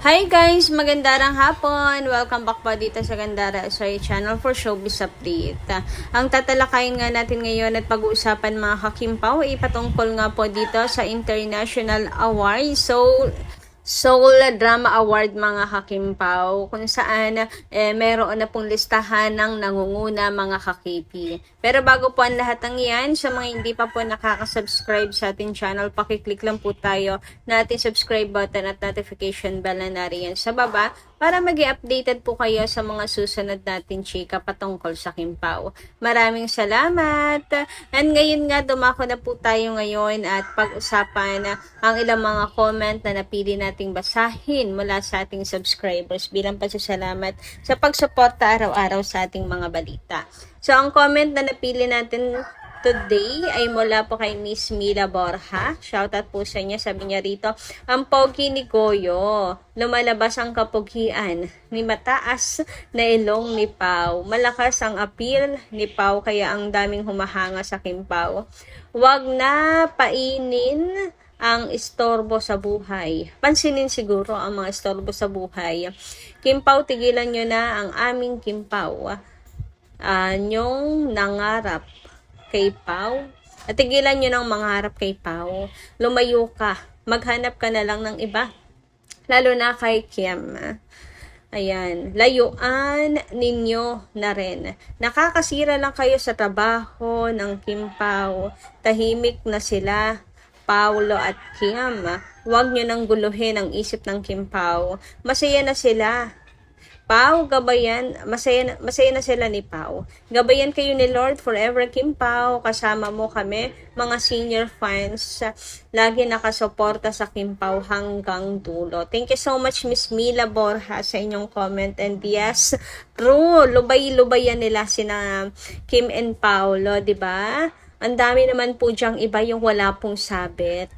Hi guys! Magandang hapon! Welcome back po dito sa Gandara Asoy Channel for Showbiz Update. Ang tatalakayin nga natin ngayon at pag-uusapan mga kakimpaw ay patungkol nga po dito sa International Award. Soul Drama Award mga kakimpaw, kung saan meron na pong listahan ng nangunguna mga kakipi. Pero bago po ang lahat ng yan, sa mga hindi pa po nakaka-subscribe sa ating channel, pakiclick lang po tayo na ating subscribe button at notification bell na nariyan sa baba para mag-i-updated po kayo sa mga susunod natin chika patungkol sa Kimpaw. Maraming salamat! And ngayon nga, dumako na po tayo ngayon at pag-usapan ang ilang mga comment na napili nating basahin mula sa ating subscribers bilang pasasalamat sa pagsuporta araw-araw sa ating mga balita. So, ang comment na napili natin today ay mula po kay Miss Mila Borja. Shoutout po sa inyo. Sabi niya rito, ang pogi ni Goyo. Lumalabas ang kapugian ni mataas na ilong ni Pau. Malakas ang appeal ni Pau kaya ang daming humahanga sa Kimpaw. Huwag na painin ang istorbo sa buhay. Pansinin siguro ang mga istorbo sa buhay. Kimpaw, tigilan nyo na ang aming Kimpaw. Nyong nangarap kay Pau. At tigilan nyo ng mangarap kay Pau. Lumayo ka. Maghanap ka na lang ng iba. Lalo na kay Kim. Ayan. Layuan ninyo na rin. Nakakasira lang kayo sa trabaho ng Kim Pau. Tahimik na sila, Paulo at Kim. Huwag nyo nang guluhin ang isip ng Kim Pau. Masaya na sila. Pau, gabayan, masaya na sila ni Pau. Gabayan kayo ni Lord forever, Kim Pau. Kasama mo kami, mga senior fans. Lagi nakasuporta sa Kim Pau hanggang dulo. Thank you so much, Miss Mila Borja, sa inyong comment. And yes, true, lubay-lubayan nila sina Kim and Paulo, di ba? Ang dami naman po diyang iba yung wala pong sabit.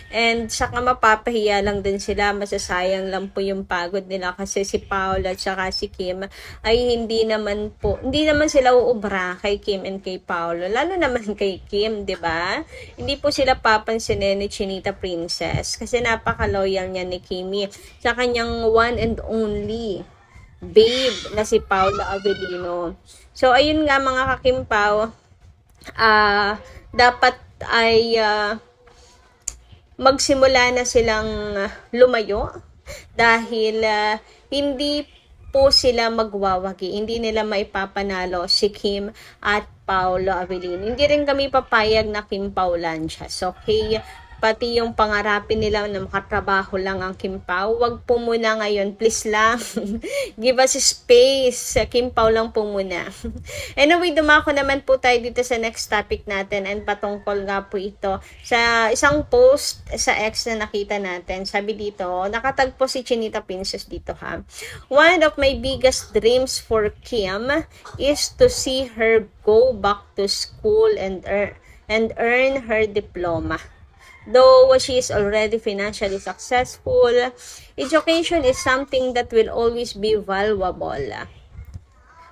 And saka mapapahiya lang din sila. Masasayang lang po yung pagod nila kasi si Paula at saka si Kim ay hindi naman sila uubra kay Kim and kay Paula. Lalo naman kay Kim, di ba? Hindi po sila papansinin ni Chinita Princess kasi napaka-loyal niya ni Kimi sa kanyang one and only babe na si Paula Avellino. So, ayun nga mga kakimpaw, dapat ay magsimula na silang lumayo dahil hindi po sila magwawagi. Hindi nila maipapanalo si Kim at Paulo Avellino. Hindi rin kami papayag na Kim Paulanchas. Okay? Pati yung pangarapin nila na makatrabaho lang ang Kim Pau. Wag po muna ngayon. Please lang. Give us space. Kim Pau lang po muna. Anyway, dumako naman po tayo dito sa next topic natin. And patungkol nga po ito sa isang post sa X na nakita natin. Sabi dito, nakatagpo si Chinita Princess dito ha. One of my biggest dreams for Kim is to see her go back to school and earn her diploma. Though she is already financially successful, education is something that will always be valuable.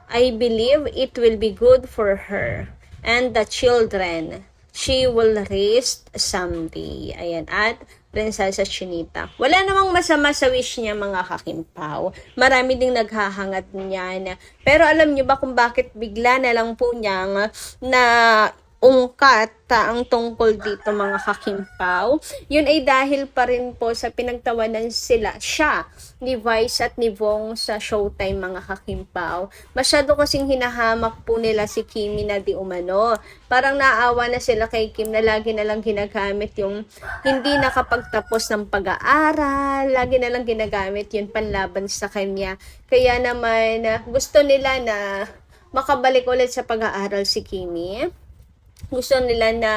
I believe it will be good for her and the children she will raise someday. Ayan, at Prinsesa Chinita. Wala namang masama sa wish niya mga kakimpaw. Marami ding naghahangat niyan. Pero alam niyo ba kung bakit bigla na lang po niyang na ungkat ang tungkol dito mga kakimpaw? Yun ay dahil pa rin po sa pinagtawanan siya ni Vice at ni Vong sa Showtime mga kakimpaw. Masyado kasing hinahamak po nila si Kimi na di umano. Parang naawa na sila kay Kim na lagi na lang ginagamit yung hindi nakapagtapos ng pag-aaral, lagi na lang ginagamit yung panlaban sa kanya. Kaya naman gusto nila na makabalik ulit sa pag-aaral si Kimi. Gusto nila na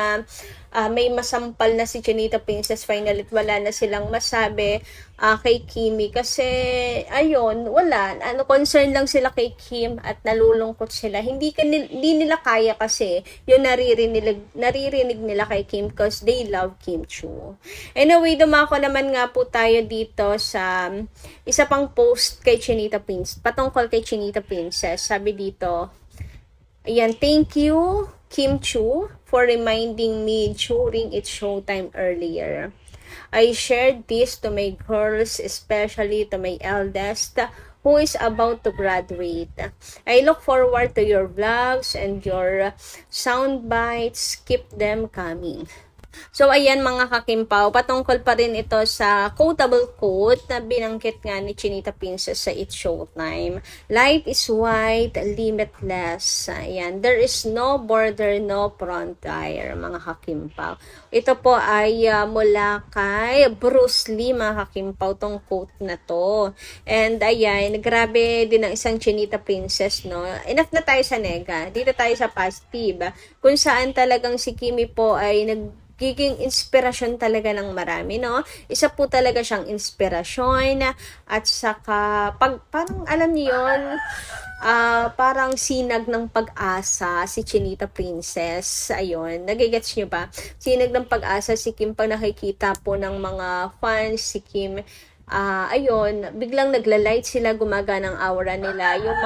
may masampal na si Chinita Princess finally, wala na silang masabi kay Kimi kasi ayun, wala, concern lang sila kay Kim at nalulungkot sila. Hindi nila kaya kasi yung naririnig nila kay Kim because they love Kim Chu. Anyway, dumako naman nga po tayo dito sa isa pang post kay Chinita Princess, patungkol kay Chinita Princess. Sabi dito, ayan, thank you Kim Chu for reminding me during its showtime earlier. I shared this to my girls, especially to my eldest, who is about to graduate. I look forward to your vlogs and your sound bites. Keep them coming. So, ayan mga kakimpaw, patungkol pa rin ito sa quotable quote na binanggit nga ni Chinita Princess sa It's Showtime. Life is wide, limitless. Ayan, there is no border, no frontier, mga kakimpaw. Ito po ay mula kay Bruce Lee, mga kakimpaw, tong quote na to. And ayan, grabe din ang isang Chinita Princess, no? Enough na tayo sa nega. Dito tayo sa positive. Kung saan talagang si Kimi po ay giging inspirasyon talaga ng marami, no? Isa po talaga siyang inspirasyon at saka parang alam niyo yun, parang sinag ng pag-asa si Chinita Princess. Ayun, nagigets niyo ba? Sinag ng pag-asa si Kim pag nakikita po ng mga fans si Kim. Ayun, biglang nagla-light sila, gumagana ng aura nila. Yung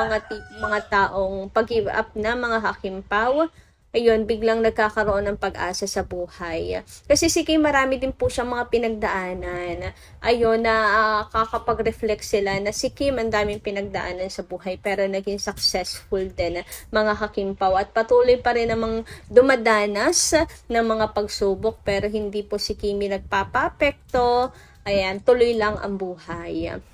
mga taong pag-give up na, mga hakimpaw, ayun, biglang nagkakaroon ng pag-asa sa buhay. Kasi si Kim, marami din po siyang mga pinagdaanan. Ayun, na kakapag-reflect sila na si Kim, ang daming pinagdaanan sa buhay, pero naging successful din, mga hakimpaw. At patuloy pa rin namang dumadanas ng mga pagsubok, pero hindi po si Kimi nagpapapekto. Ayan, tuloy lang ang buhay.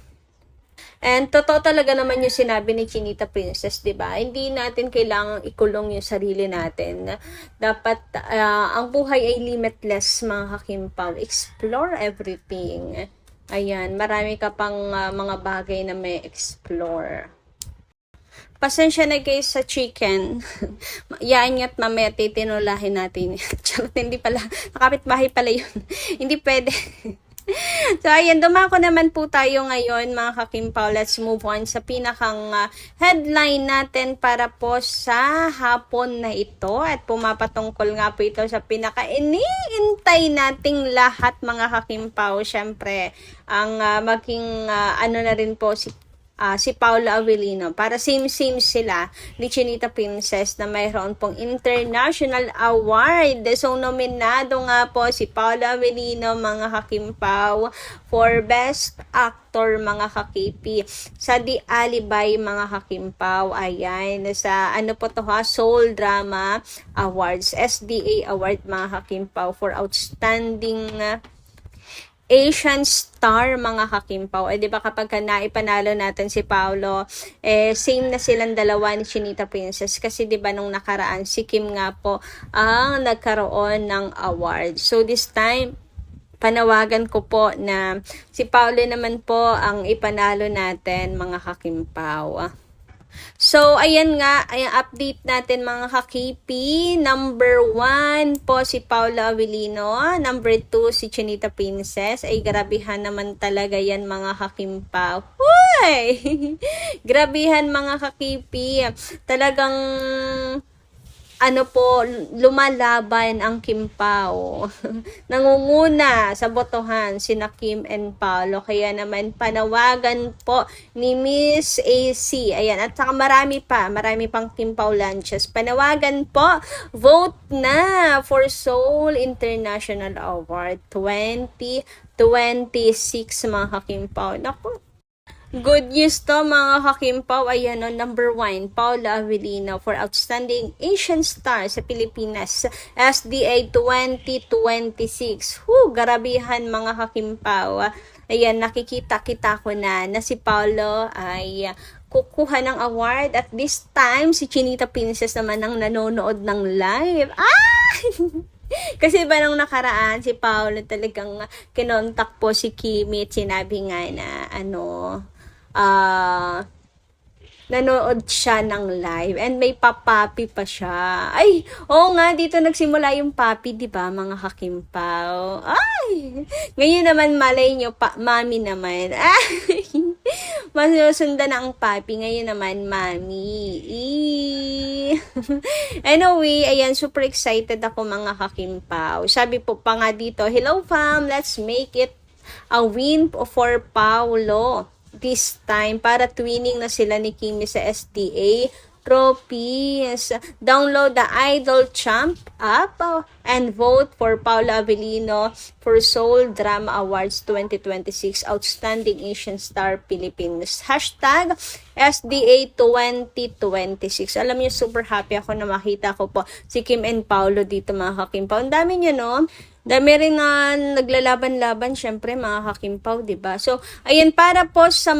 And totoo talaga naman yung sinabi ni Chinita Princess, 'di ba? Hindi natin kailangang ikulong yung sarili natin. Dapat ang buhay ay limitless, mga hakimpaw. Explore everything. Ayan, marami ka pang mga bagay na may explore. Pasensya na guys sa chicken. Yan nga't mamaya titinulahin natin. Charot, hindi pala. Nakapit-bahay pala yun. Hindi pwede. So, ayan, dumako naman po tayo ngayon, mga kakimpaw. Let's move on sa pinakang headline natin para po sa hapon na ito. At pumapatungkol nga po ito sa pinaka-iniintay nating lahat, mga kakimpaw. Siyempre, ang maging ano na rin po si Paula Avellino. Para same sila ni Chinita Princess na mayroon pong international award. So, nominado nga po si Paula Avellino, mga hakimpaw, for Best Actor, mga kakipi, sa The Alibay, mga hakimpaw. Ayan, sa ano po to ha, Soul Drama Awards, SDA Award, mga hakimpaw, for Outstanding Asian Star, mga hakimpaw. Eh, di ba kapag naipanalo natin si Paolo, same na silang dalawa ni Chinita Princess. Kasi di ba nung nakaraan, si Kim nga po ang nagkaroon ng award. So this time, panawagan ko po na si Paolo naman po ang ipanalo natin, mga hakimpaw. So, ayan nga, ay update natin, mga kakipi. Number 1 po si Paula Avellino. Number 2 si Chinita Princess. Ay, grabihan naman talaga yan, mga kakimpaw. Uy! Grabihan, mga kakipi. Talagang ano po, lumalaban ang Kimpao. Nangunguna sa botohan sina Kim and Paolo. Kaya naman panawagan po ni Miss AC. Ayan, at saka marami pang Kimpao lunches. Panawagan po, vote na for Seoul International Award 2026, mga Kimpao. Naku, good news to, mga hakimpaw. Ayan o, number 1, Paula Avellino for Outstanding Asian Star sa Pilipinas, SDA 2026. Garabihan, mga hakimpaw. Ayan, nakikita ko na si Paolo ay kukuha ng award. At this time, si Chinita Princess naman ang nanonood ng live. Kasi ba nung nakaraan, si Paolo talagang kinontak po si Kimi at sinabi nga na nanood siya ng live and may papapi pa siya. Ay, oo nga, dito nagsimula yung papi, di ba, mga hakimpaw? Ay, ngayon naman malay nyo, mami naman. Ay, masusundan na ang papi, ngayon naman mami. Anyway, ayan, super excited ako, mga hakimpaw. Sabi po pa nga dito, hello fam, let's make it a win for Paolo this time para twinning na sila ni Kimi sa SDA trophies. Download the Idol Champ app and vote for Paula Avellino for Seoul Drama Awards 2026 Outstanding Asian Star Philippines. Hashtag SDA 2026. Alam niyo, super happy ako na makita ko po si Kim and Paolo dito, mga kakimpaw. Ang dami niyo, no? Dami rin na naglalaban-laban, syempre, mga kakimpaw, diba? So, ayan, para po sa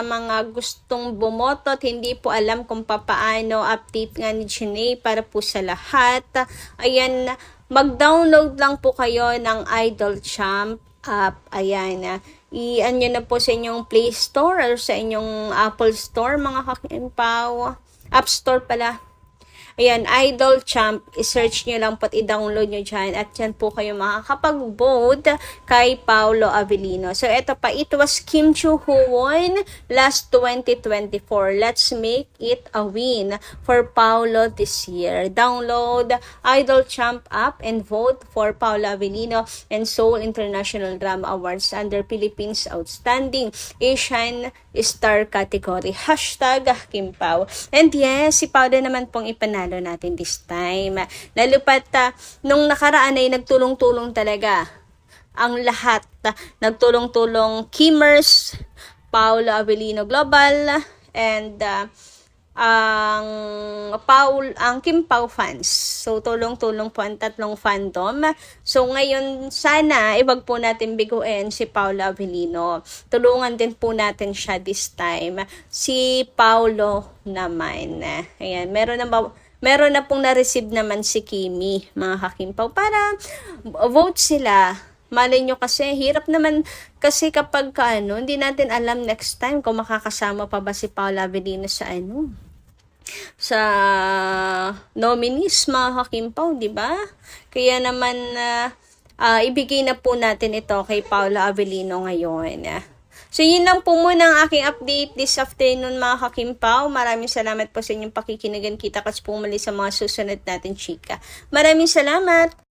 mga gustong bumoto at hindi po alam kung papaano, update nga ni Chiney para po sa lahat. Ayan, mag-download lang po kayo ng Idol Champ app. Ayan, i-an nyo na po sa inyong Play Store or sa inyong Apple Store, mga kakimpaw. App Store pala. Ayan, Idol Champ, i-search nyo lang po at i-download nyo dyan at dyan po kayo makakapag-vote kay Paolo Avellino. So, eto pa, it was Kim Chiu who won last 2024. Let's make it a win for Paolo this year. Download Idol Champ app and vote for Paolo Avellino and Seoul International Drama Awards under Philippines Outstanding Asian Star category. Hashtag Kim Pao. And yes, si Paolo naman pong ipanalo natin this time. Lalo pat nung nakaraan ay nagtulong-tulong talaga ang lahat. Nagtulong-tulong Kimmers, Paolo Avellino Global, and ang Kim Pao fans. So, tulong-tulong po ang tatlong fandom. So, ngayon, sana, ibag po natin biguin si Paolo Avellino. Tulungan din po natin siya this time. Si Paolo naman. Ayan, meron na pong na-receive naman si Kimi, mga kakimpaw, para vote sila. Malay nyo kasi, hirap naman kasi kapag hindi natin alam next time kung makakasama pa ba si Paula Avellino sa nominees, mga kakimpaw, di ba? Kaya naman, ibigay na po natin ito kay Paula Avellino ngayon. So, yun lang po muna ang aking update this afternoon, mga kakimpaw. Maraming salamat po sa inyong pakikinagan. Kita-kats po muli sa mga susunod natin, chika. Maraming salamat!